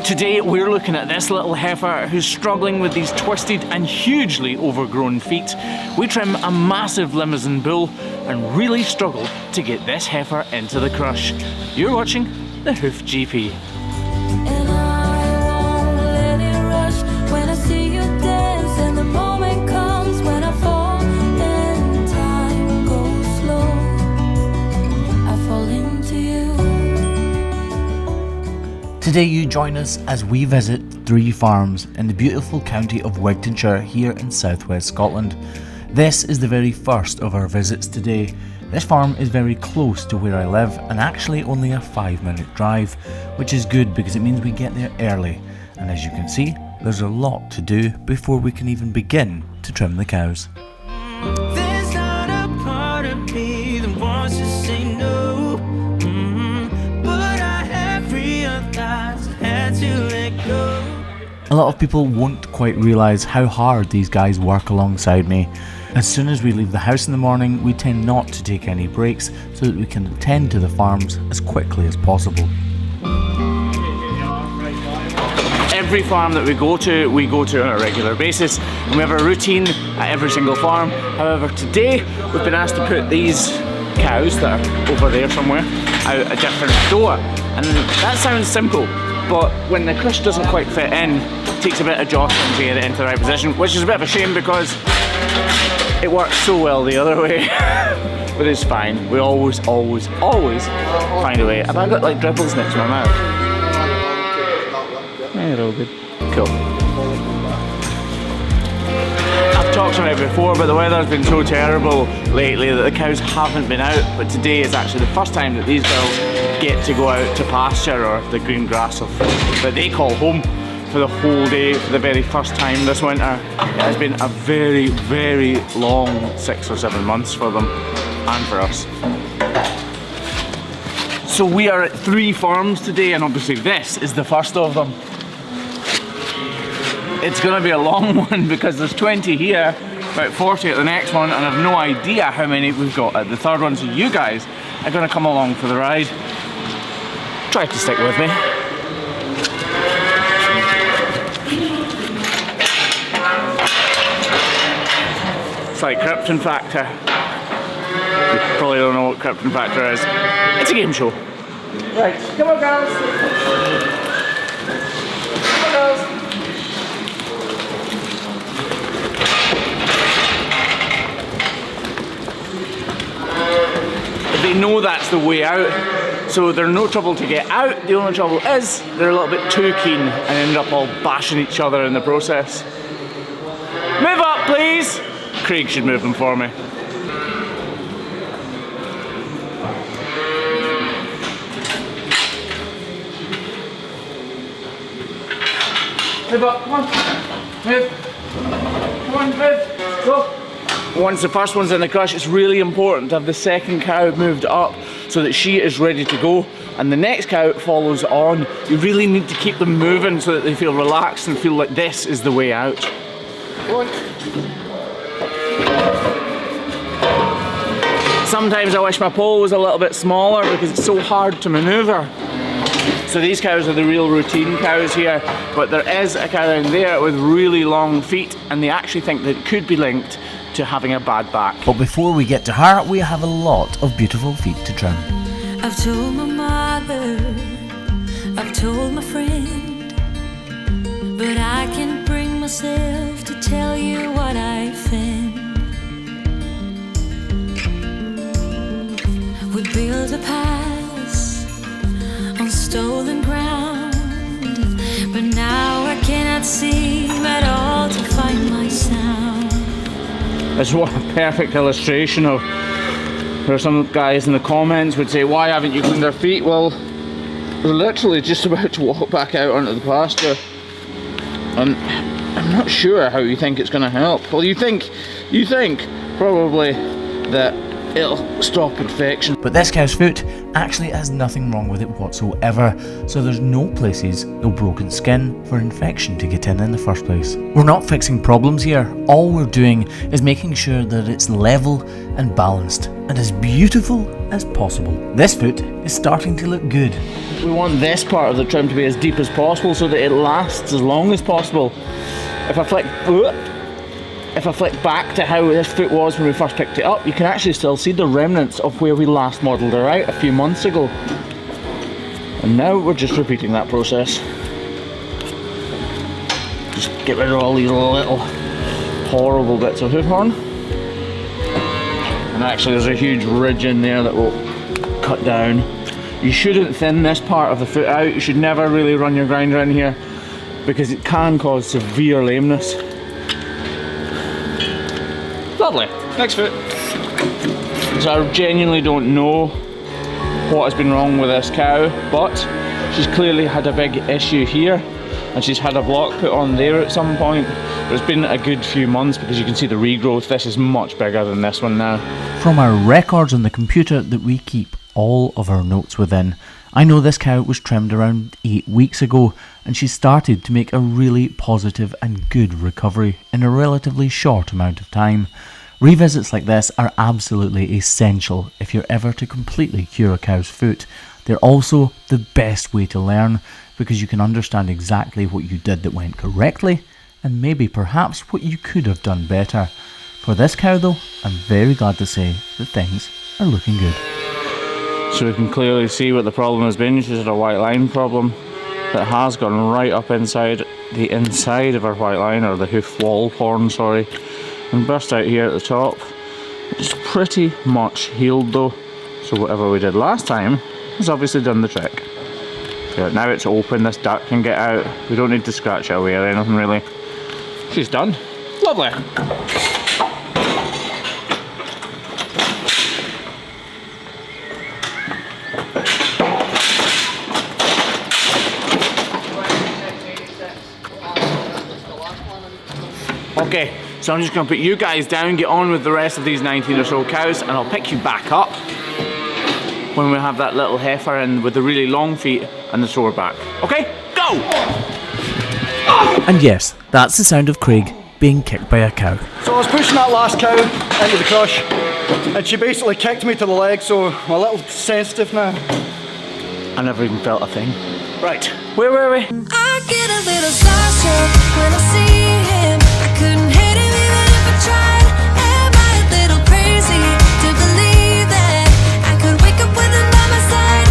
Today we're looking at this little heifer who's struggling with these twisted and hugely overgrown feet. We trim a massive Limousin bull and really struggle to get this heifer into the crush. You're watching the Hoof GP. And I won't let it rush when I see you dance, and the moment comes when I fall and time goes slow. I fall into you. Today you join us as we visit 3 farms in the beautiful county of Wigtonshire here in southwest Scotland. This is the very first of our visits today. This farm is very close to where I live and actually only a 5-minute drive, which is good because it means we get there early. And as you can see, there's a lot to do before we can even begin to trim the cows. There's not a part of me that wants to say no, but I have realized I had to let go. A lot of people won't quite realise how hard these guys work alongside me. As soon as we leave the house in the morning, we tend not to take any breaks so that we can attend to the farms as quickly as possible. Every farm that we go to on a regular basis, and we have a routine at every single farm. However, today we've been asked to put these cows that are over there somewhere out a different door. And that sounds simple, but when the crush doesn't quite fit in, it takes a bit of jostling to get it into the right position, which is a bit of a shame because it works so well the other way. But it's fine. We always find a way. Have I got like dribbles next to my mouth? Yeah, they're all good. Cool. I've talked about it before, but the weather's been so terrible lately that the cows haven't been out. But today is actually the first time that these girls get to go out to pasture or the green grass of that they call home for the whole day for the very first time this winter. It has been a very, very long 6 or 7 months for them and for us. So we are at 3 farms today, and obviously this is the first of them. It's going to be a long one because there's 20 here, about 40 at the next one, and I've no idea how many we've got at the third one, so you guys are going to come along for the ride. Try to stick with me. It's like Krypton Factor. You probably don't know what Krypton Factor is. It's a game show. Right, come on girls. Come on girls. They know that's the way out, so they're no trouble to get out. The only trouble is they're a little bit too keen and end up all bashing each other in the process. Move up, please. Craig should move them for me. Move up, come on. Move. Come on, move. Go. Once the first one's in the crush, it's really important to have the second cow moved up so that she is ready to go and the next cow follows on. You really need to keep them moving so that they feel relaxed and feel like this is the way out. Go on. Sometimes I wish my pole was a little bit smaller because it's so hard to manoeuvre. So these cows are the real routine cows here, but there is a cow down there with really long feet and they actually think that it could be linked to having a bad back. But before we get to her, we have a lot of beautiful feet to trim. I've told my mother, I've told my friend, but I can't bring myself to tell you what I think. We built a palace on stolen ground, but now I cannot seem at all to find my sound. It's what a perfect illustration of where some guys in the comments would say, why haven't you cleaned their feet? Well, we're literally just about to walk back out onto the pasture and I'm not sure how you think it's going to help. Well, you think probably that it'll stop infection. But this cow's foot actually has nothing wrong with it whatsoever, so there's no places, no broken skin for infection to get in the first place. We're not fixing problems here, all we're doing is making sure that it's level and balanced and as beautiful as possible. This foot is starting to look good. We want this part of the trim to be as deep as possible so that it lasts as long as possible. If I flick back to how this foot was when we first picked it up, you can actually still see the remnants of where we last modelled her out a few months ago. And now we're just repeating that process. Just get rid of all these little horrible bits of hoof horn. And actually there's a huge ridge in there that will cut down. You shouldn't thin this part of the foot out. You should never really run your grinder in here because it can cause severe lameness. Lovely. Next foot. So I genuinely don't know what has been wrong with this cow, but she's clearly had a big issue here and she's had a block put on there at some point. But it's been a good few months because you can see the regrowth. This is much bigger than this one now. From our records on the computer that we keep all of our notes within, I know this cow was trimmed around 8 weeks ago and she started to make a really positive and good recovery in a relatively short amount of time. Revisits like this are absolutely essential if you're ever to completely cure a cow's foot. They're also the best way to learn because you can understand exactly what you did that went correctly and maybe perhaps what you could have done better. For this cow though, I'm very glad to say that things are looking good. So we can clearly see what the problem has been. She's had a white line problem that has gone right up inside the inside of her white line, or the hoof wall horn, sorry, and burst out here at the top. It's pretty much healed though, so whatever we did last time has obviously done the trick. Yeah, now it's open, this duct can get out. We don't need to scratch it away or anything really. She's done. Lovely. Okay, so I'm just going to put you guys down, get on with the rest of these 19 or so cows, and I'll pick you back up when we have that little heifer in with the really long feet and the sore back. Okay, go! And yes, that's the sound of Craig being kicked by a cow. So I was pushing that last cow into the crush and she basically kicked me to the leg, so I'm a little sensitive now. I never even felt a thing. Right, where were we? I get a little starstruck when I see him. I couldn't hate him even if I tried. Am I a little crazy to believe that I could wake up with him by my side?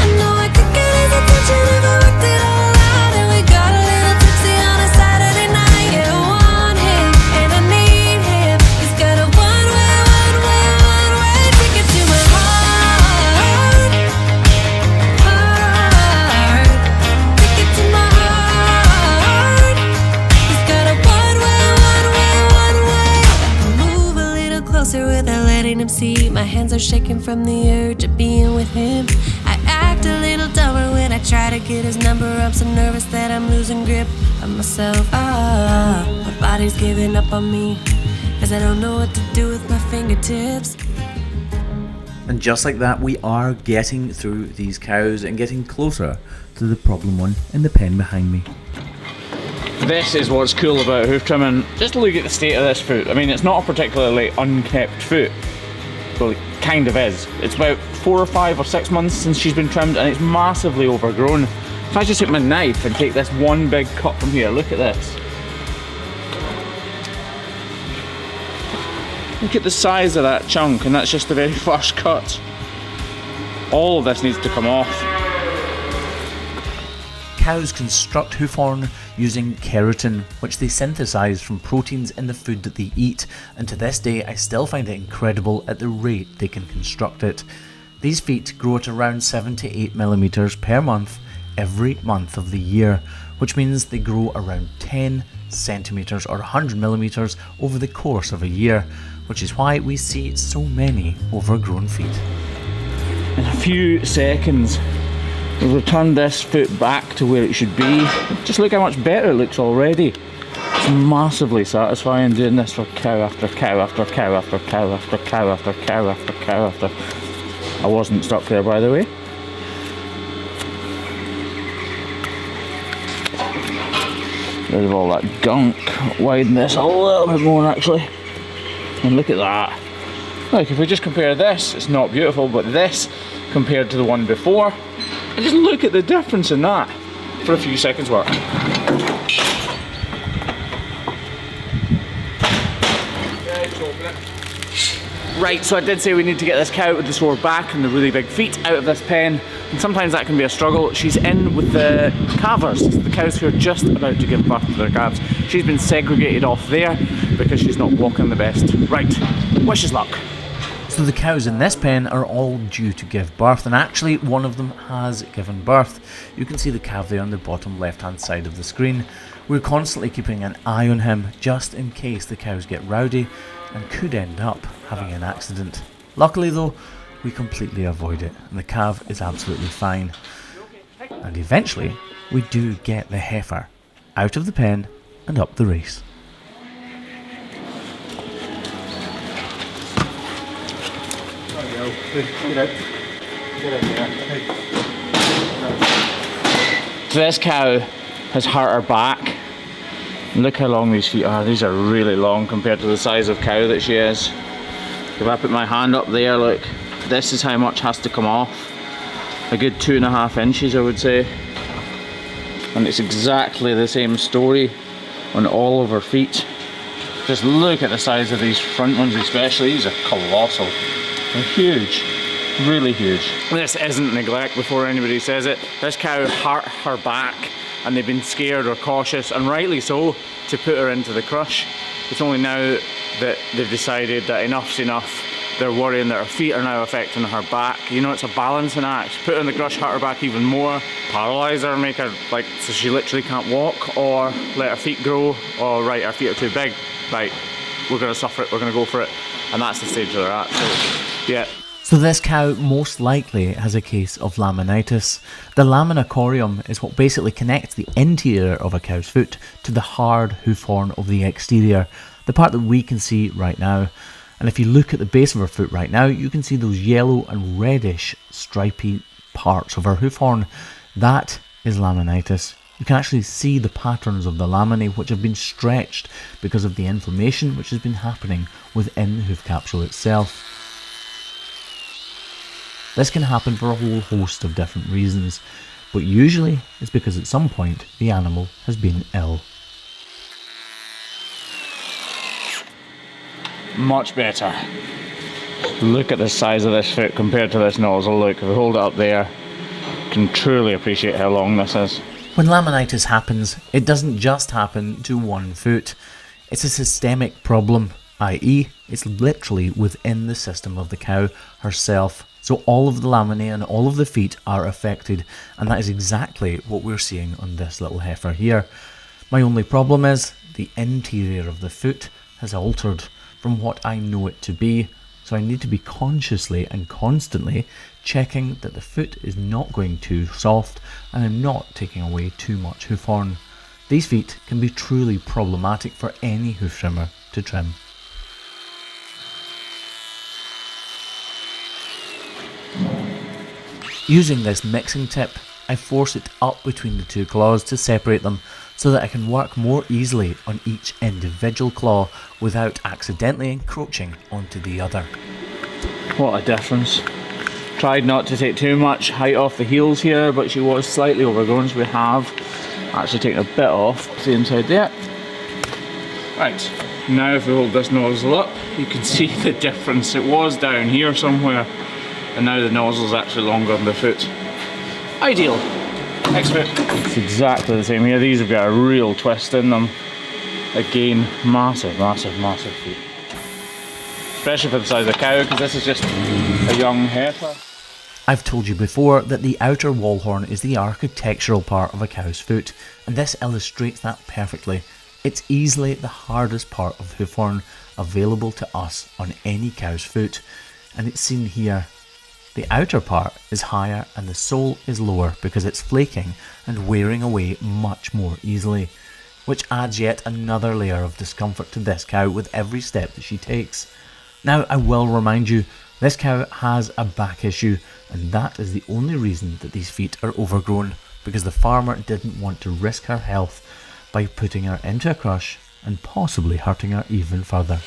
I know I could get his attention if I worked it all out. And we got a little tipsy on a Saturday night. Yeah, I want him and I need him. He's got a one-way ticket to my heart. Ticket to my heart. He's got a one-way. Move a little closer without letting him see. My hands are shaking from the urge of being with him. I act a little dumber when I try to get his number. I'm so nervous that I'm losing grip of myself. My body's giving up on me, 'cause I don't know what to do with my fingertips. And just like that, we are getting through these cows and getting closer to the problem one in the pen behind me. This is what's cool about hoof trimming. Just look at the state of this foot. I mean, it's not a particularly unkept foot. Well, it kind of is. It's about 4 or 5 or 6 months since she's been trimmed and it's massively overgrown. If I just take my knife and take this one big cut from here, look at this. Look at the size of that chunk, and that's just the very first cut. All of this needs to come off. Cows construct hoof horn using keratin, which they synthesize from proteins in the food that they eat, and to this day I still find it incredible at the rate they can construct it. These feet grow at around 7 to 8 millimeters per month every month of the year, which means they grow around 10 centimeters or 100 millimeters over the course of a year, which is why we see so many overgrown feet. In a few seconds, we've returned this foot back to where it should be. Just look how much better it looks already. It's massively satisfying doing this for cow after cow after cow after cow after cow after cow after cow after. I wasn't stuck there, by the way. Rid of all that gunk. Widen this a little bit more actually. And look at that. Like if we just compare this, it's not beautiful, but this compared to the one before, and just look at the difference in that for a few seconds work. Right, so I did say we need to get this cow with the sore back and the really big feet out of this pen, and sometimes that can be a struggle. She's in with the calvers, the cows who are just about to give birth to their calves. She's been segregated off there because she's not walking the best. Right, wish us luck. So the cows in this pen are all due to give birth, and actually one of them has given birth. You can see the calf there on the bottom left hand side of the screen. We're constantly keeping an eye on him just in case the cows get rowdy and could end up having an accident. Luckily though, we completely avoid it and the calf is absolutely fine. And eventually we do get the heifer out of the pen and up the race. So this cow has hurt her back. Look how long these feet are. These are really long compared to the size of cow that she is. If I put my hand up there, look, this is how much has to come off. A good 2.5 inches, I would say. And it's exactly the same story on all of her feet. Just look at the size of these front ones especially. These are colossal. They're huge. Really huge. This isn't neglect before anybody says it. This cow hurt her back and they've been scared or cautious, and rightly so, to put her into the crush. It's only now that they've decided that enough's enough. They're worrying that her feet are now affecting her back. You know, it's a balancing act. Put her in the crush, hurt her back even more, paralyse her, make her like so she literally can't walk, or let her feet grow, or right, her feet are too big, right, we're gonna suffer it, we're gonna go for it. And that's the stage they're at, so yeah. So this cow most likely has a case of laminitis. The lamina corium is what basically connects the interior of a cow's foot to the hard hoof horn of the exterior, the part that we can see right now. And if you look at the base of her foot right now, you can see those yellow and reddish stripy parts of her hoof horn. That is laminitis. You can actually see the patterns of the laminae which have been stretched because of the inflammation which has been happening within the hoof capsule itself. This can happen for a whole host of different reasons, but usually it's because at some point the animal has been ill. Much better. Look at the size of this foot compared to this nozzle. Look, if we hold it up there, you can truly appreciate how long this is. When laminitis happens, it doesn't just happen to one foot. It's a systemic problem, i.e. it's literally within the system of the cow herself. So all of the laminae and all of the feet are affected, and that is exactly what we're seeing on this little heifer here. My only problem is the interior of the foot has altered from what I know it to be, so I need to be consciously and constantly checking that the foot is not going too soft and I'm not taking away too much hoof horn. These feet can be truly problematic for any hoof trimmer to trim. Using this mixing tip, I force it up between the two claws to separate them so that I can work more easily on each individual claw without accidentally encroaching onto the other. What a difference. Tried not to take too much height off the heels here, but she was slightly overgrown, so we have actually taken a bit off the inside there. Right, now if we hold this nozzle up, you can see the difference. It was down here somewhere, and now the nozzle's actually longer than the foot. Ideal. Next foot. It's exactly the same here. These have got a real twist in them. Again, massive, massive, massive feet. Especially for the size of the cow, because this is just a young heifer. I've told you before that the outer wall horn is the architectural part of a cow's foot, and this illustrates that perfectly. It's easily the hardest part of hoof horn available to us on any cow's foot, and it's seen here. The outer part is higher and the sole is lower because it's flaking and wearing away much more easily, which adds yet another layer of discomfort to this cow with every step that she takes. Now I will remind you, this cow has a back issue, and that is the only reason that these feet are overgrown, because the farmer didn't want to risk her health by putting her into a crush and possibly hurting her even further.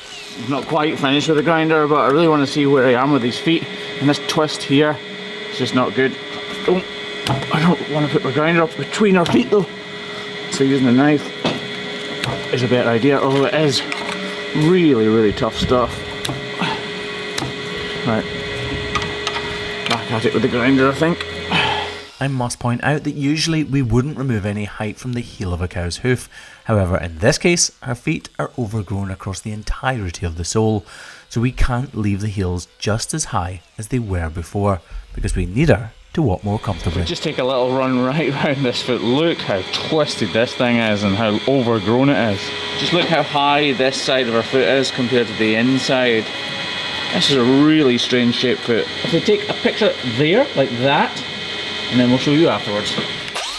I'm not quite finished with the grinder, but I really want to see where I am with these feet. And this twist here, it's just not good. I don't want to put my grinder up between her feet though. So using a knife is a better idea, although it is really, really tough stuff. Right, back at it with the grinder, I think. I must point out that usually we wouldn't remove any height from the heel of a cow's hoof. However, in this case, her feet are overgrown across the entirety of the sole, so we can't leave the heels just as high as they were before, because we need her to walk more comfortably. Just take a little run right round this foot. Look how twisted this thing is and how overgrown it is. Just look how high this side of her foot is compared to the inside. This is a really strange shaped foot. If we take a picture there, like that, and then we'll show you afterwards.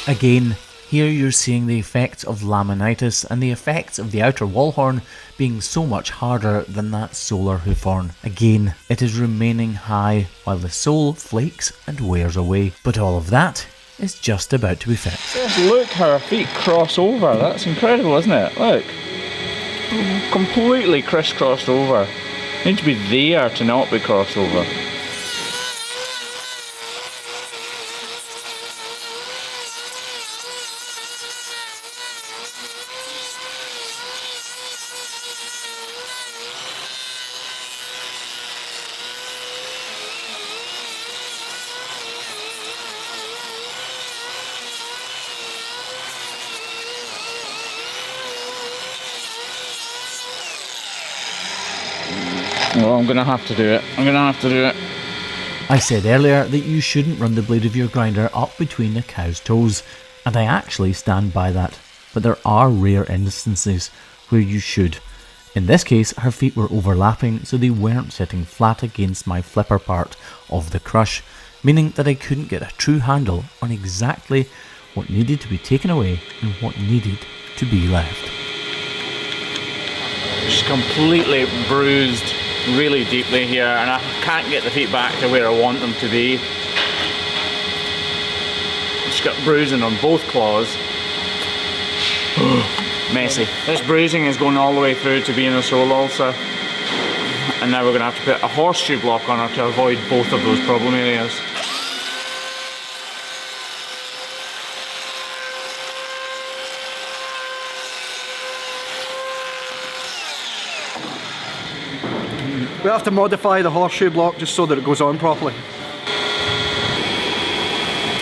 Again, here you're seeing the effects of laminitis and the effects of the outer wall horn being so much harder than that solar hoof horn. Again, it is remaining high while the sole flakes and wears away. But all of that is just about to be fixed. Just look how her feet cross over. That's incredible, isn't it? Look. Completely crisscrossed over. Need to be there to not be crossed over. Well, I'm gonna have to do it. I said earlier that you shouldn't run the blade of your grinder up between a cow's toes, and I actually stand by that, but there are rare instances where you should. In this case, her feet were overlapping, so they weren't sitting flat against my flipper part of the crush, meaning that I couldn't get a true handle on exactly what needed to be taken away and what needed to be left. She's completely bruised really deeply here, and I can't get the feet back to where I want them to be. She's got bruising on both claws. Messy. This bruising is going all the way through to being a sole ulcer, and now we're going to have to put a horseshoe block on her to avoid both of those problem areas. We have to modify the horseshoe block just so that it goes on properly.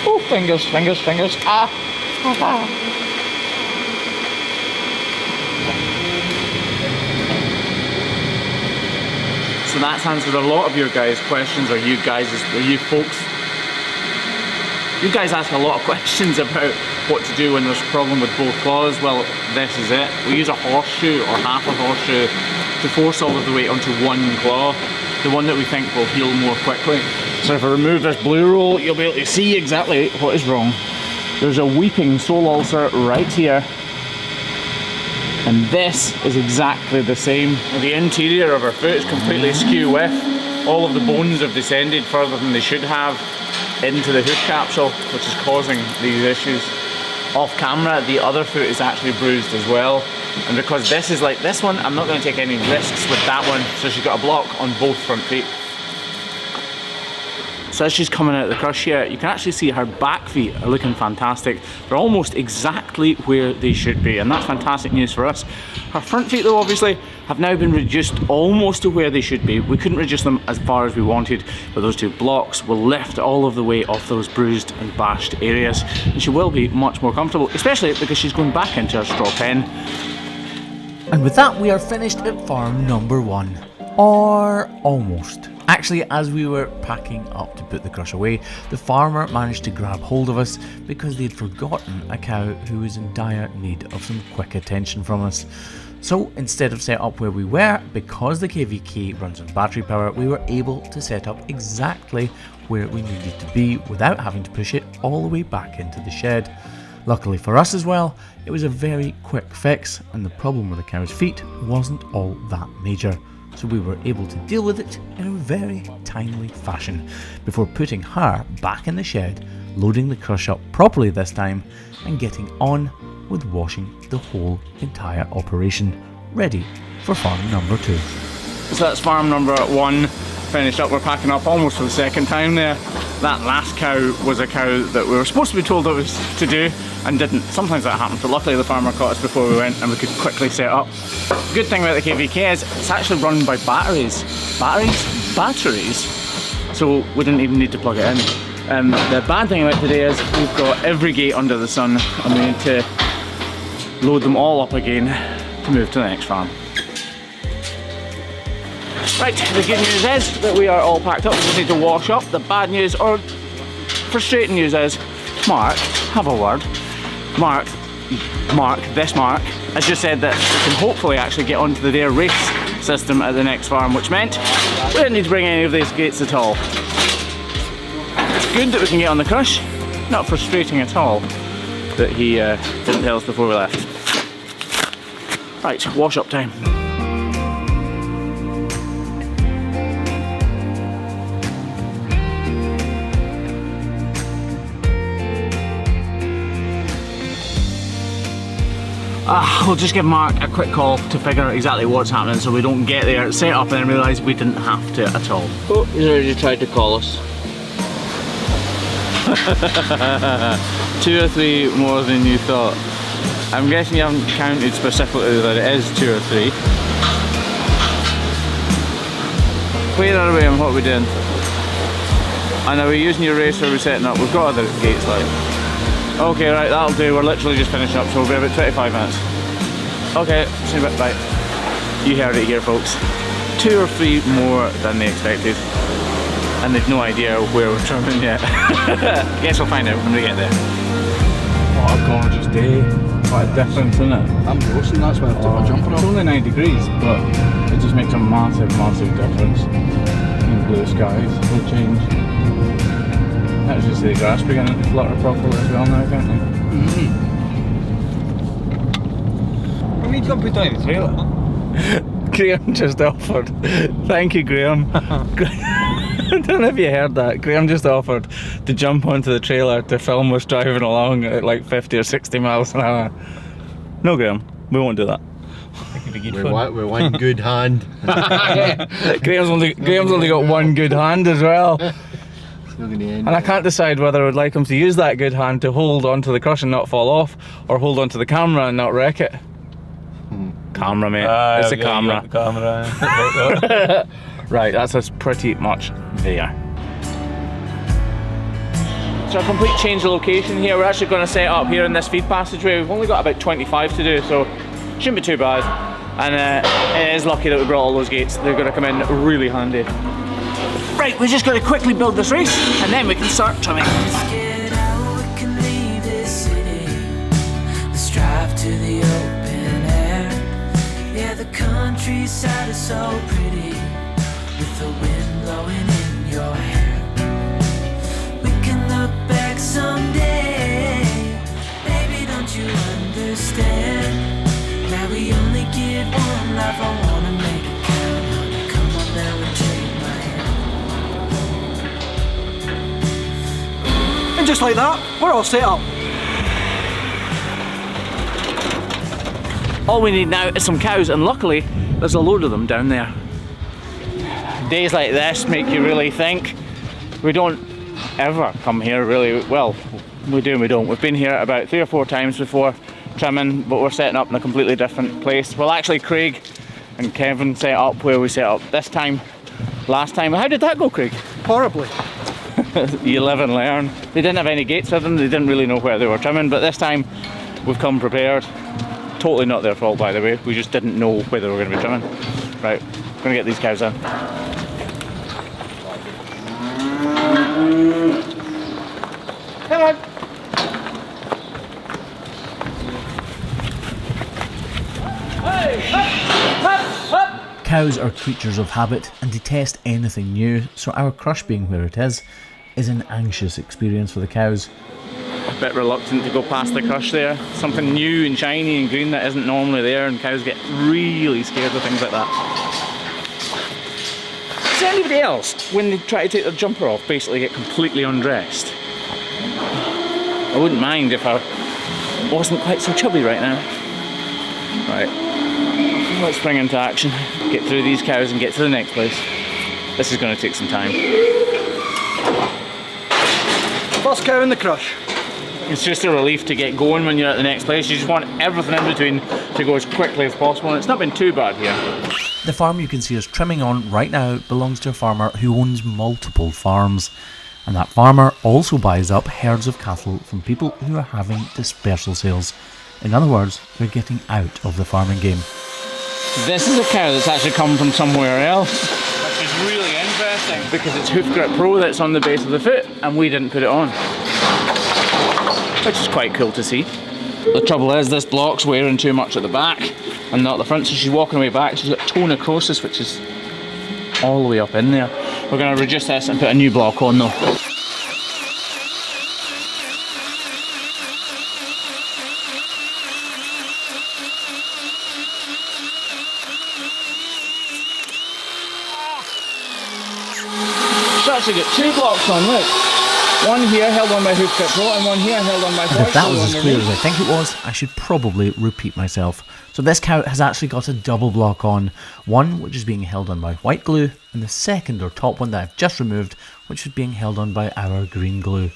Oh, fingers. Ah! So that's answered a lot of your guys' questions, or you folks. You guys ask a lot of questions about what to do when there's a problem with both claws. Well, this is it. We use a horseshoe or half a horseshoe to force all of the weight onto one claw, the one that we think will heal more quickly. So if I remove this blue roll, you'll be able to see exactly what is wrong. There's a weeping sole ulcer right here, and this is exactly the same. The interior of her foot is completely askew with. All of the bones have descended further than they should have into the hoof capsule, which is causing these issues. Off camera, the other foot is actually bruised as well. And because this is like this one, I'm not going to take any risks with that one. So she's got a block on both front feet. So as she's coming out of the crush here, you can actually see her back feet are looking fantastic. They're almost exactly where they should be, and that's fantastic news for us. Her front feet though, obviously, have now been reduced almost to where they should be. We couldn't reduce them as far as we wanted, but those two blocks will lift all of the weight off those bruised and bashed areas, and she will be much more comfortable, especially because she's going back into her straw pen. And with that, we are finished at farm number 1. Or almost. Actually, as we were packing up to put the crush away, the farmer managed to grab hold of us because they'd forgotten a cow who was in dire need of some quick attention from us. So instead of set up where we were, because the KVK runs on battery power, we were able to set up exactly where we needed to be without having to push it all the way back into the shed. Luckily for us as well, it was a very quick fix, and the problem with the cow's feet wasn't all that major. So we were able to deal with it in a very timely fashion before putting her back in the shed, loading the crush up properly this time, and getting on with washing the whole entire operation, ready for farm number 2. So that's farm number 1 finished up. We're packing up almost for the second time there. That last cow was a cow that we were supposed to be told it was to do and didn't. Sometimes that happens, but luckily the farmer caught us before we went and we could quickly set up. The good thing about the KVK is it's actually run by batteries. Batteries? So we didn't even need to plug it in. The bad thing about today is we've got every gate under the sun and we need to load them all up again to move to the next farm. Right, the good news is that we are all packed up. We just need to wash up. The bad news, or frustrating news, is Mark, have a word. Mark has just said that we can hopefully actually get onto the dare race system at the next farm, which meant we didn't need to bring any of these gates at all. It's good that we can get on the crush. Not frustrating at all that he didn't tell us before we left. Right, wash up time. We'll just give Mark a quick call to figure out exactly what's happening so we don't get there, set up and then realise we didn't have to at all. Oh, he's already tried to call us. 2 or 3 more than you thought. I'm guessing you haven't counted specifically that it is 2 or 3. Where are we and what are we doing? And are we using your race or are we setting up? We've got other gates like. Okay, right, that'll do. We're literally just finishing up, so we'll be about 25 minutes. Okay, see you in a bit, bye. You heard it here, folks. 2 or 3 more than they expected. And they've no idea where we're trimming yet. Guess we'll find out when we get there. What a gorgeous day. What a difference, isn't it? I'm roasting, that's why I took my jumper It's off. only 9 degrees, but it just makes a massive, massive difference. In blue skies will change. That's just the grass beginning to flutter properly as well now, can't they? We need to put down the trailer. Graham just offered. Thank you, Graham. I don't know if you heard that. Graham just offered to jump onto the trailer to film us driving along at like 50 or 60 miles an hour. No, Graham, we won't do that. We're one good hand. Graham's only got one good hand as well. And I can't decide whether I would like him to use that good hand to hold onto the crush and not fall off, or hold onto the camera and not wreck it. Camera, mate. It's a camera. Right, that's us pretty much there. So a complete change of location here. We're actually going to set up here in this feed passageway. We've only got about 25 to do, so shouldn't be too bad. And it is lucky that we brought all those gates. They're going to come in really handy. Right, we just got to quickly build this race, and then we can start trimming. Let's get out, we can leave this city. Let's drive to the open air. Yeah, the countryside is so pretty, with the wind blowing in your hair. We can look back someday. Baby, don't you understand that we only get one life? I wanna make it count. Come on now and take my hand. And just like that, we're all set up. All we need now is some cows, and luckily there's a load of them down there. Days like this make you really think. We don't ever come here really, well, we do and we don't. We've been here about 3 or 4 times before trimming, but we're setting up in a completely different place. Well, actually Craig and Kevin set up where we set up this time. Last time, how did that go, Craig? Horribly. You live and learn. They didn't have any gates with them, they didn't really know where they were trimming, but this time we've come prepared. Totally not their fault, by the way. We just didn't know where they were going to be trimming. Right, I'm going to get these cows in. Come on. Cows are creatures of habit and detest anything new, so our crush being where it is an anxious experience for the cows. A bit reluctant to go past the crush there. Something new and shiny and green that isn't normally there, and cows get really scared of things like that. Does anybody else, when they try to take their jumper off, basically get completely undressed? I wouldn't mind if I wasn't quite so chubby right now. Right, let's spring into action. Get through these cows and get to the next place. This is going to take some time. First cow in the crush. It's just a relief to get going when you're at the next place. You just want everything in between to go as quickly as possible, and it's not been too bad here. The farm you can see us trimming on right now belongs to a farmer who owns multiple farms. And that farmer also buys up herds of cattle from people who are having dispersal sales. In other words, they're getting out of the farming game. This is a cow that's actually come from somewhere else, which is really interesting because it's Hoof Grip Pro that's on the base of the foot and we didn't put it on, which is quite cool to see. The trouble is this block's wearing too much at the back and not the front, so she's walking away back. She's got toe necrosis, which is all the way up in there. We're going to reduce this and put a new block on though. So actually got two blocks on, look. One here held on by Hoof Grip Pro and one here held on by And if that was as clear as I think it was, I should probably repeat myself. So this cow has actually got a double block on, one which is being held on by white glue, and the second or top one that I've just removed, which is being held on by our green glue.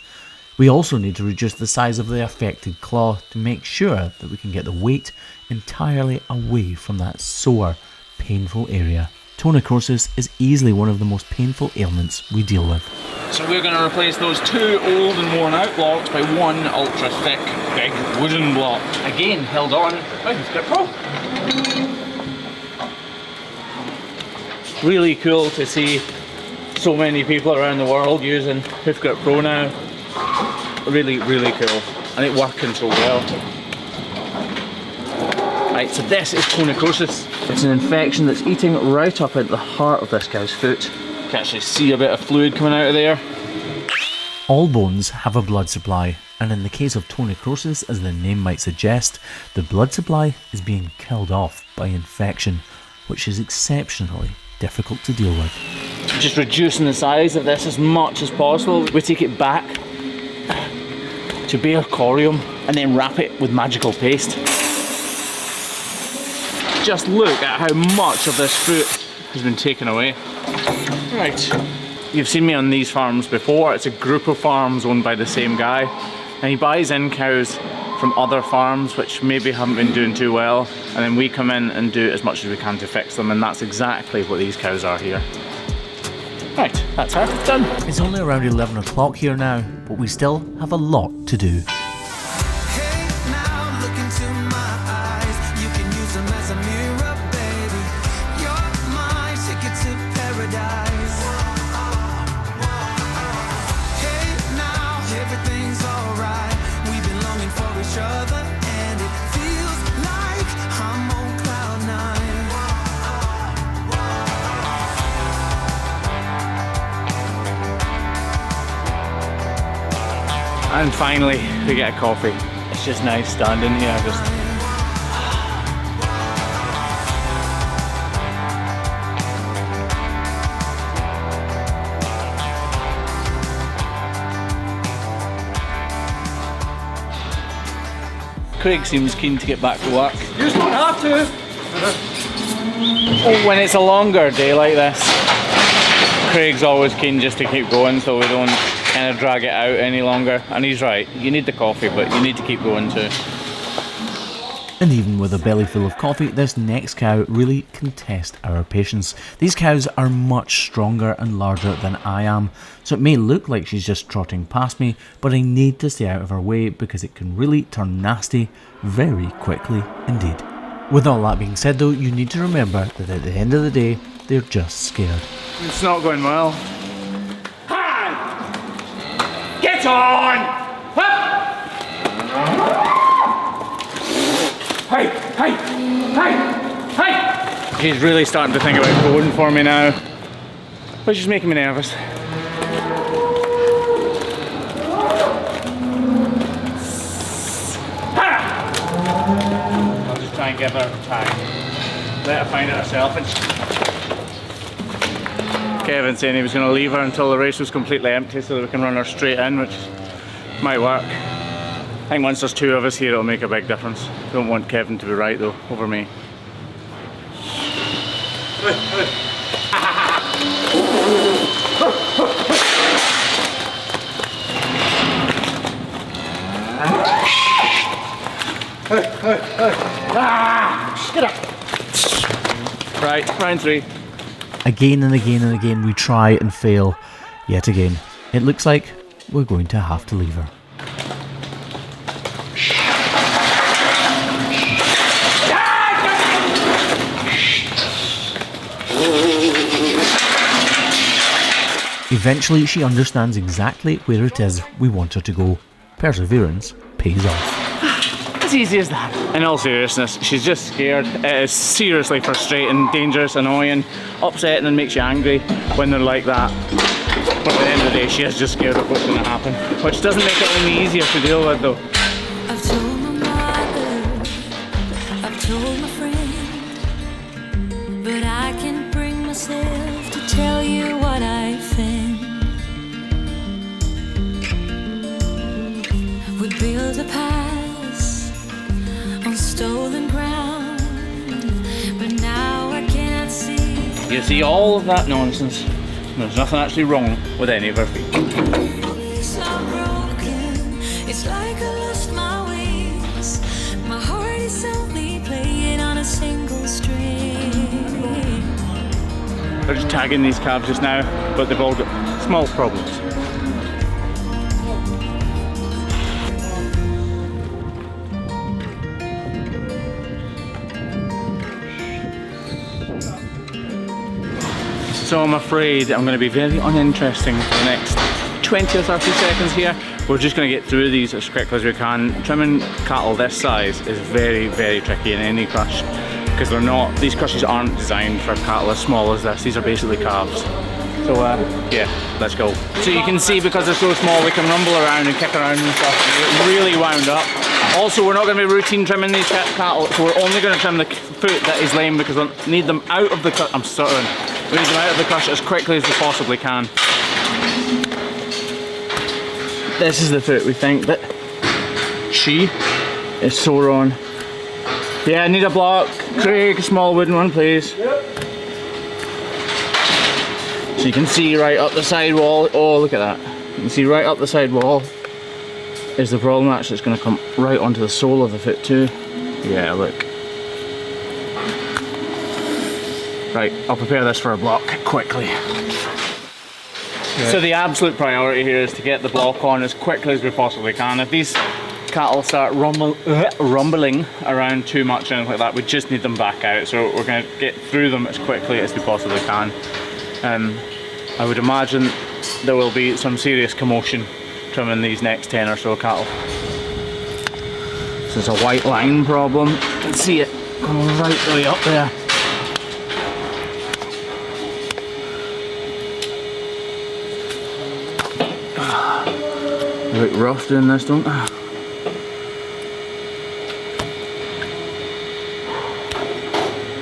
We also need to reduce the size of the affected claw to make sure that we can get the weight entirely away from that sore, painful area. Toe necrosis is easily one of the most painful ailments we deal with. So we're going to replace those two old and worn out blocks by one ultra thick, big wooden block. Again, held on by Hoof Grip Pro. Really cool to see so many people around the world using Hoof Grip Pro now. Really, really cool. And it working so well. Right, so this is toe necrosis. It's an infection that's eating right up at the heart of this cow's foot. You can actually see a bit of fluid coming out of there. All bones have a blood supply, and in the case of toe necrosis, as the name might suggest, the blood supply is being killed off by infection, which is exceptionally difficult to deal with. Just reducing the size of this as much as possible. We take it back to bare corium and then wrap it with magical paste. Just look at how much of this foot has been taken away. Right, you've seen me on these farms before. It's a group of farms owned by the same guy, and he buys in cows from other farms which maybe haven't been doing too well, and then we come in and do as much as we can to fix them, and that's exactly what these cows are here. Right, that's her, done. It's only around 11 o'clock here now, but we still have a lot to do. Hey, now look into my eyes. You can use them as a mirror, baby. You're my ticket to paradise. Hey, now everything's alright. We've been longing for each other, and it feels like I'm on cloud nine. And finally, we get a coffee. It's just nice standing here, just... Craig seems keen to get back to work. You just don't have to. Oh, when it's a longer day like this, Craig's always keen just to keep going so we don't kind of drag it out any longer. And he's right, you need the coffee, but you need to keep going too. And even with a belly full of coffee, this next cow really can test our patience. These cows are much stronger and larger than I am, so it may look like she's just trotting past me, but I need to stay out of her way because it can really turn nasty very quickly indeed. With all that being said though, you need to remember that at the end of the day, they're just scared. It's not going well. Hi! Get on! Hey! Hey! Hey! Hey! He's really starting to think about going for me now, which is making me nervous. I'll just try and give her time. Let her find it herself. Kevin saying he was going to leave her until the race was completely empty so that we can run her straight in, which might work. I think once there's two of us here, it'll make a big difference. Don't want Kevin to be right though, over me. Get up! Right, round 3. Again and again and again we try and fail. Yet again, it looks like we're going to have to leave her. Eventually she understands exactly where it is we want her to go. Perseverance pays off. As easy as that. In all seriousness, she's just scared. It is seriously frustrating, dangerous, annoying, upsetting and makes you angry when they're like that. But at the end of the day, she is just scared of what's going to happen. Which doesn't make it any easier to deal with though. I've told my mother, I've told my friend, but I can't bring myself to tell you what I think. We build a past on stolen ground, but now I can't see. You see all of that nonsense. There's nothing actually wrong with any of her feet. It's all broken. It's like I lost my wings. My heart is only playing on a single string. We're just tagging these calves just now, but they've all got small problems. So I'm afraid I'm going to be very uninteresting for the next 20 or 30 seconds here. We're just going to get through these as quickly as we can. Trimming cattle this size is very, very tricky in any crush, because they're not, these crushes aren't designed for cattle as small as this. These are basically calves. So yeah, let's go. So you can see, because they're so small, they can rumble around and kick around and stuff. They're really wound up. Also, we're not going to be routine trimming these cattle, so we're only going to trim the foot that is lame, because we need them out of the cut. I'm stuttering. We need them out of the crush as quickly as we possibly can. This is the foot we think that she is sore on. Yeah, I need a block. Craig, a small wooden one, please. Yep. So you can see right up the side wall. Oh, look at that. You can see right up the side wall is the problem. Actually, it's going to come right onto the sole of the foot too. Yeah, look. Right, I'll prepare this for a block quickly. So the absolute priority here is to get the block on as quickly as we possibly can. If these cattle start rumbling around too much and like that, we just need them back out. So we're going to get through them as quickly as we possibly can. I would imagine there will be some serious commotion trimming these next 10 or so cattle. So it's a white line problem. You can see it coming right the way up there. They look rough doing this, don't they?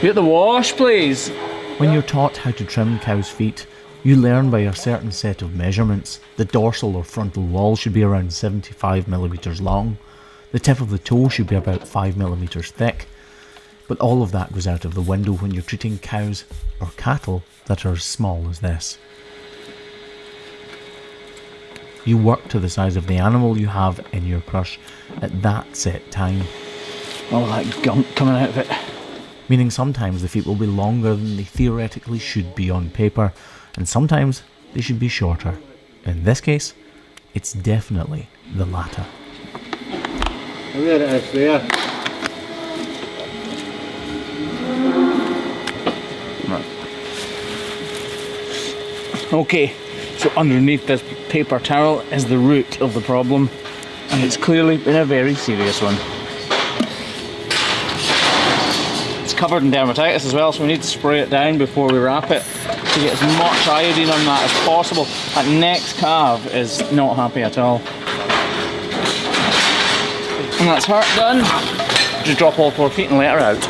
Get the wash, please. When you're taught how to trim cows' feet, you learn by a certain set of measurements. The dorsal or frontal wall should be around 75mm long. The tip of the toe should be about 5mm thick. But all of that goes out of the window when you're treating cows or cattle that are as small as this. You work to the size of the animal you have in your crush at that set time. All that gunk coming out of it. Meaning sometimes the feet will be longer than they theoretically should be on paper, and sometimes they should be shorter. In this case, it's definitely the latter. There it is, there. Right. Okay, so underneath this paper towel is the root of the problem, and it's clearly been a very serious one. It's covered in dermatitis as well, so we need to spray it down before we wrap it to get as much iodine on that as possible. That next calf is not happy at all. And that's her done. Just drop all 4 feet and let her out.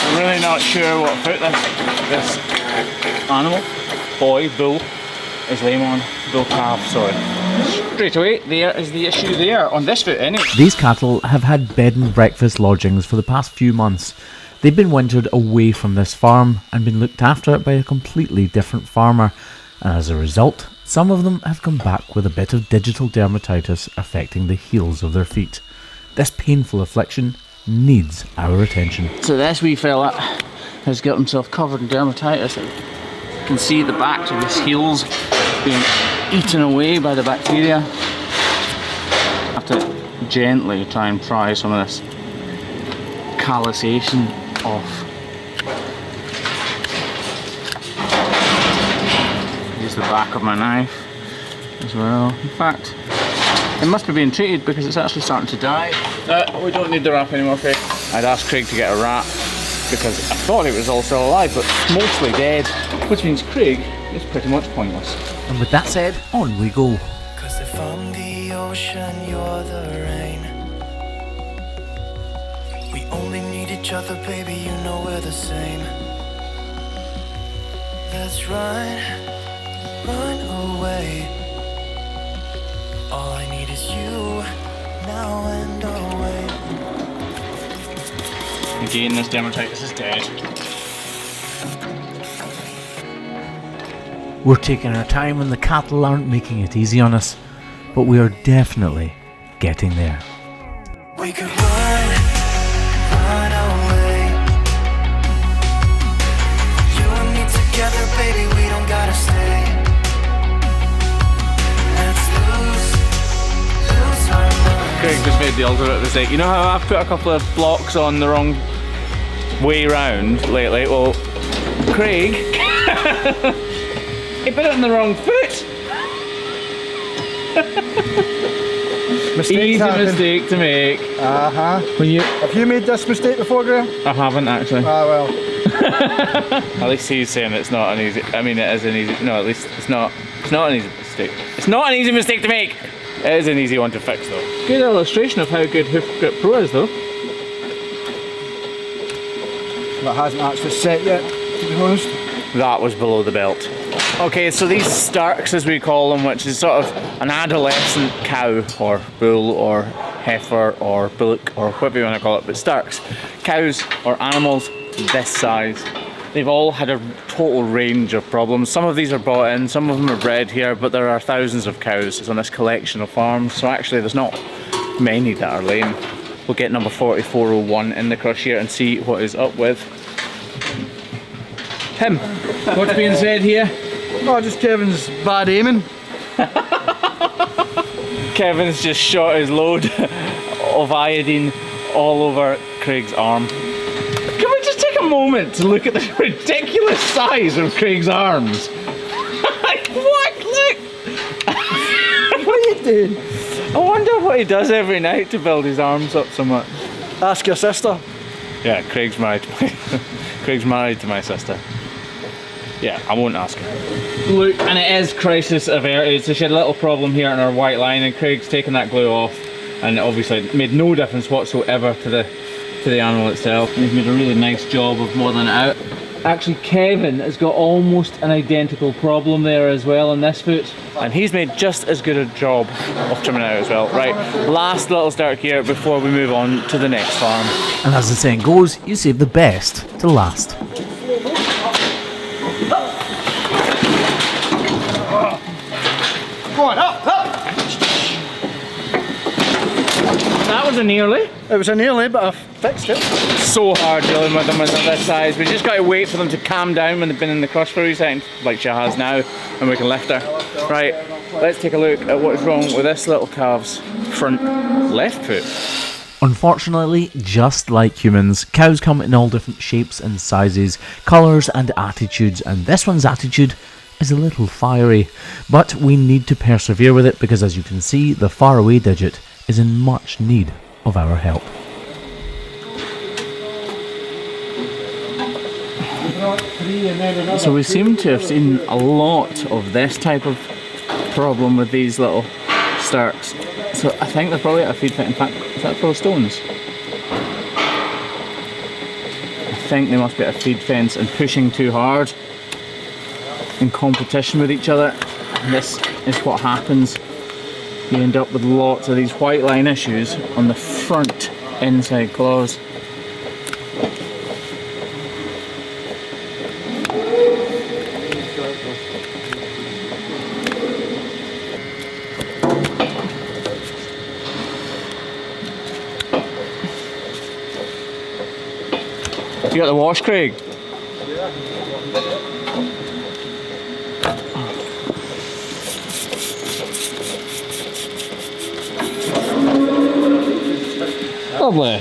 I'm really not sure what foot this animal bull is lame on, bull calf, sorry. Straight away, there is the issue there, on this foot anyway. These cattle have had bed and breakfast lodgings for the past few months. They've been wintered away from this farm and been looked after by a completely different farmer, and as a result, some of them have come back with a bit of digital dermatitis affecting the heels of their feet. This painful affliction needs our attention. So this wee fella has got himself covered in dermatitis. You can see the backs of his heels being eaten away by the bacteria. I have to gently try and pry some of this callusation off. Use the back of my knife as well. In fact, it must be being treated because it's actually starting to die. We don't need the wrap anymore, Craig. I'd asked Craig to get a wrap because I thought it was all still alive, but mostly dead, which means Craig is pretty much pointless. And with that said, on we go. Cause if I'm the ocean, you're the rain. We only need each other, baby, you know we're the same. Let's run away. All I need is you, now and always. Again, this dermatitis is dead. We're taking our time and the cattle aren't making it easy on us, but we are definitely getting there. We could run away. You and me together, baby, we don't gotta stay. Let's lose our minds. Craig just made the ultimate mistake. You know how I've put a couple of blocks on the wrong way round lately? Well, Craig, he put it on the wrong foot. Easy mistake to make. When you Have you made this mistake before, Graham? I haven't actually. Ah, well. At least he's saying it's not an easy. I mean, it is an easy. No, at least it's not. It's not an easy mistake. It's not an easy mistake to make. It is an easy one to fix, though. Good illustration of how good Hoof Grip Pro is, though. That hasn't actually set yet, to be honest. That was below the belt. Okay, so these starks, as we call them, which is sort of an adolescent cow or bull or heifer or bullock or whatever you want to call it, but starks, cows or animals this size, they've all had a total range of problems. Some of these are bought in, some of them are bred here, but there are thousands of cows on this collection of farms, so actually there's not many that are lame. We'll get number 4401 in the crush here and see what is up with him. What's being said here? Oh, just Kevin's bad aiming. Kevin's just shot his load of iodine all over Craig's arm. Can we just take a moment to look at the ridiculous size of Craig's arms? Like, what? Look! What are you doing? I wonder what he does every night to build his arms up so much. Ask your sister. Yeah, Craig's married to my sister. Yeah, I won't ask her. Look, and it is crisis averted. So she had a little problem here in her white line, and Craig's taken that glue off, and obviously it made no difference whatsoever to the animal itself. And he's made a really nice job of modelling it out. Actually, Kevin has got almost an identical problem there as well on this foot, and he's made just as good a job of trimming it out as well. Right, last little start here before we move on to the next farm. And as the saying goes, you save the best to last. Go on, up! That was a nearly. It was a nearly, but I fixed it. So hard dealing with them when they're this size. We just got to wait for them to calm down when they've been in the crush for a wee second, like she has now, and we can lift her. Right, let's take a look at what is wrong with this little calf's front left foot. Unfortunately, just like humans, cows come in all different shapes and sizes, colours and attitudes, and this one's attitude is a little fiery. But we need to persevere with it because, as you can see, the faraway digit is in much need of our help. So we seem to have seen a lot of this type of problem with these little starks. So I think they're probably at a feed fit. In fact, is that full of stones? I think they must be at a feed fence and pushing too hard. in competition with each other. And this is what happens. You end up with lots of these white line issues on the front inside claws. You got the wash, Craig? Lovely.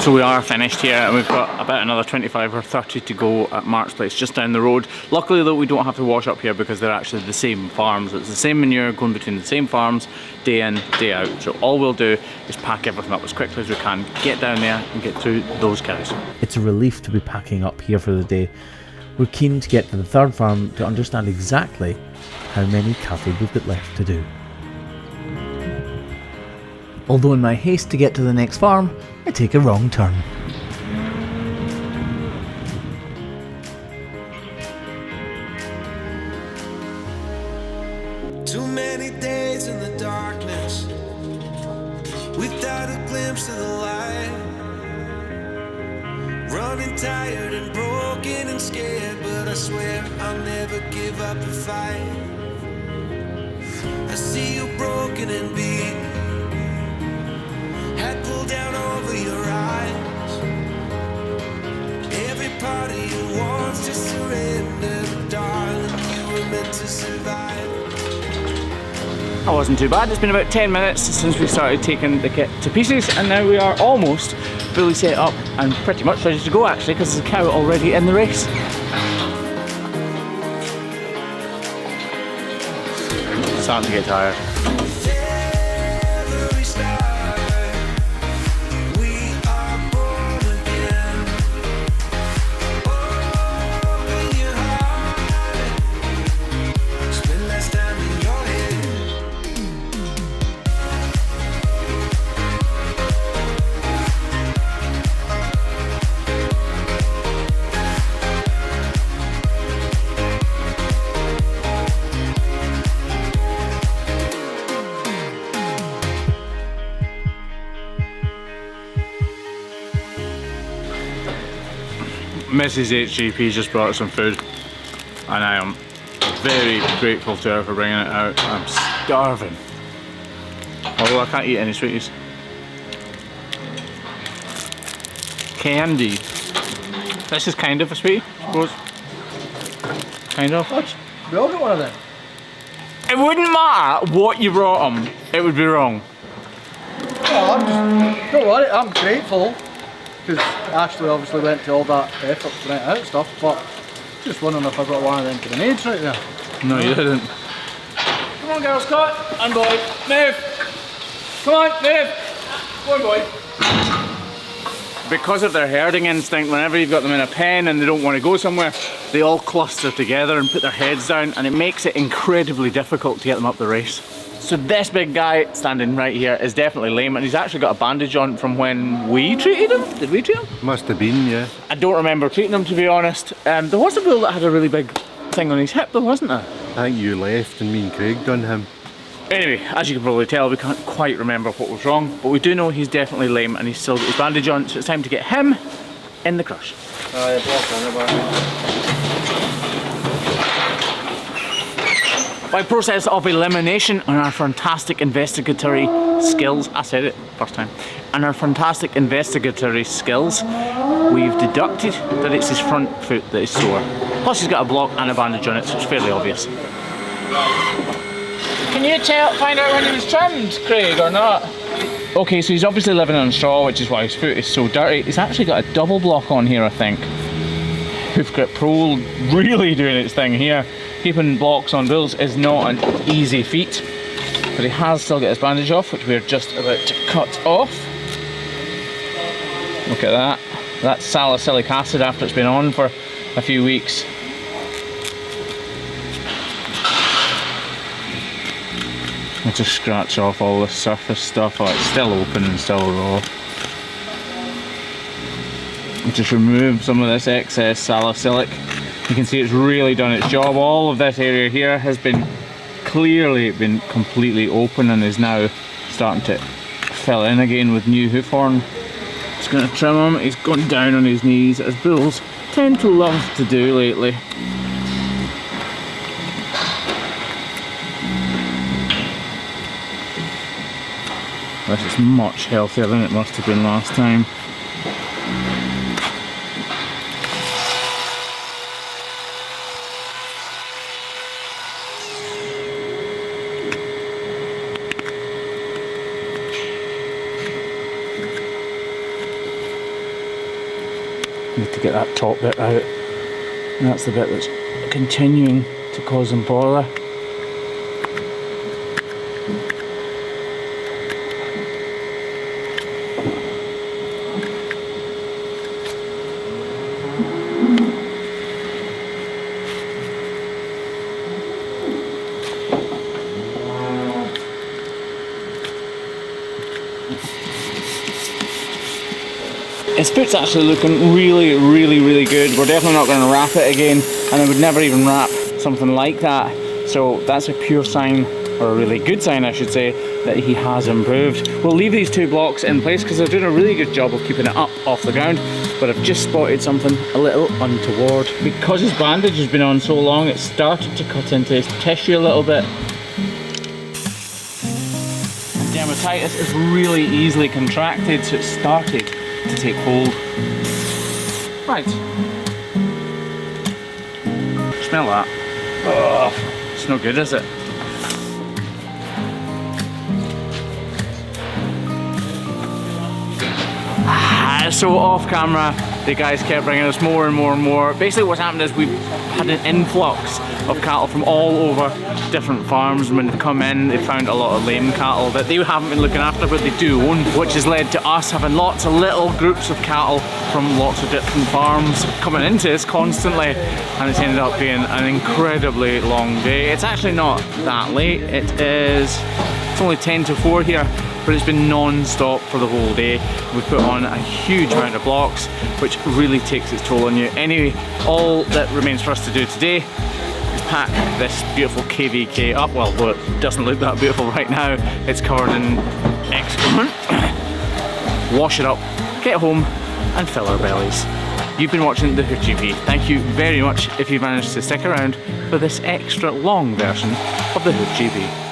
So we are finished here and we've got about another 25 or 30 to go at Mark's place just down the road. Luckily though we don't have to wash up here because they're actually the same farms. It's the same manure going between the same farms day in, day out. So all we'll do is pack everything up as quickly as we can, get down there and get through those cows. It's a relief to be packing up here for the day. We're keen to get to the third farm to understand exactly how many cattle we've got left to do. Although in my haste to get to the next farm, I take a wrong turn. Too many days in the darkness without a glimpse of the light. Running tired and broken and scared, but I swear I'll never give up the fight. I see you broken and beat, head pulled down over your eyes. Every part of you wants to surrender, but darling, you were meant to survive. That wasn't too bad. It's been about 10 minutes since we started taking the kit to pieces and now we are almost fully set up and pretty much ready to go actually because there's a cow already in the race. Starting to get tired. Every star, we are born again. Open your heart, spend less time in your head. Mrs. HGP just brought us some food and I am very grateful to her for bringing it out. I'm starving. Although I can't eat any sweeties. Candy. This is kind of a sweetie, I suppose. Kind of. We all got one of them. It wouldn't matter what you brought them, it would be wrong. Oh, don't worry, I'm grateful because Ashley obviously went to all that effort to rent out stuff, but just wondering if I got one of them grenades right there. No, you didn't. Come on, girls, cut and boy, move. Come on, move. Come on, boy. Because of their herding instinct, whenever you've got them in a pen and they don't want to go somewhere, they all cluster together and put their heads down, and it makes it incredibly difficult to get them up the race. So this big guy standing right here is definitely lame, and he's actually got a bandage on from when we treated him. Did we treat him? Must have been, yeah. I don't remember treating him, to be honest. There was a bull that had a really big thing on his hip though, wasn't there? I think you left and me and Craig done him. Anyway, as you can probably tell, we can't quite remember what was wrong, but we do know he's definitely lame and he's still got his bandage on, so it's time to get him in the crush. By process of elimination and our fantastic investigatory skills, I said it first time, and our fantastic investigatory skills, we've deducted that it's his front foot that is sore. Plus he's got a block and a bandage on it, so it's fairly obvious. Can you find out when he was trimmed, Craig, or not? Okay, so he's obviously living on straw, which is why his foot is so dirty. He's actually got a double block on here, I think. Hoof Grip Pro really doing its thing here. Keeping blocks on bulls is not an easy feat, but he has still got his bandage off, which we're just about to cut off. Look at that. That's salicylic acid after it's been on for a few weeks. I'll just scratch off all the surface stuff. Oh, it's still open and still raw. I'll just remove some of this excess salicylic You can see it's really done its job. All of this area here has been clearly been completely open and is now starting to fill in again with new hoof horn. Just going to trim him. He's gone down on his knees, as bulls tend to love to do lately. This is much healthier than it must have been last time. Need to get that top bit out, and that's the bit that's continuing to cause them bother. His foot's actually looking really good. We're definitely not going to wrap it again, and I would never even wrap something like that. So that's a pure sign, or a really good sign I should say, that he has improved. We'll leave these two blocks in place because they're doing a really good job of keeping it up off the ground, but I've just spotted something a little untoward. Because his bandage has been on so long, it started to cut into his tissue a little bit. And dermatitis is really easily contracted, so it started to take hold. Right. Smell that. Oh, it's no good, is it? So off camera, the guys kept bringing us more and more and more. Basically what's happened is we've had an influx of cattle from all over different farms, and when they've come in they found a lot of lame cattle that they haven't been looking after but they do own, which has led to us having lots of little groups of cattle from lots of different farms coming into us constantly, and it's ended up being an incredibly long day. It's actually not that late, it's only 10 to 4 here, but it's been non-stop for the whole day. We've put on a huge amount of blocks, which really takes its toll on you. Anyway, all that remains for us to do today is pack this beautiful KVK up. Well, though it doesn't look that beautiful right now, it's covered in excrement. Wash it up, get home, and fill our bellies. You've been watching the Hoof GP. Thank you very much if you managed to stick around for this extra long version of the Hoof GP.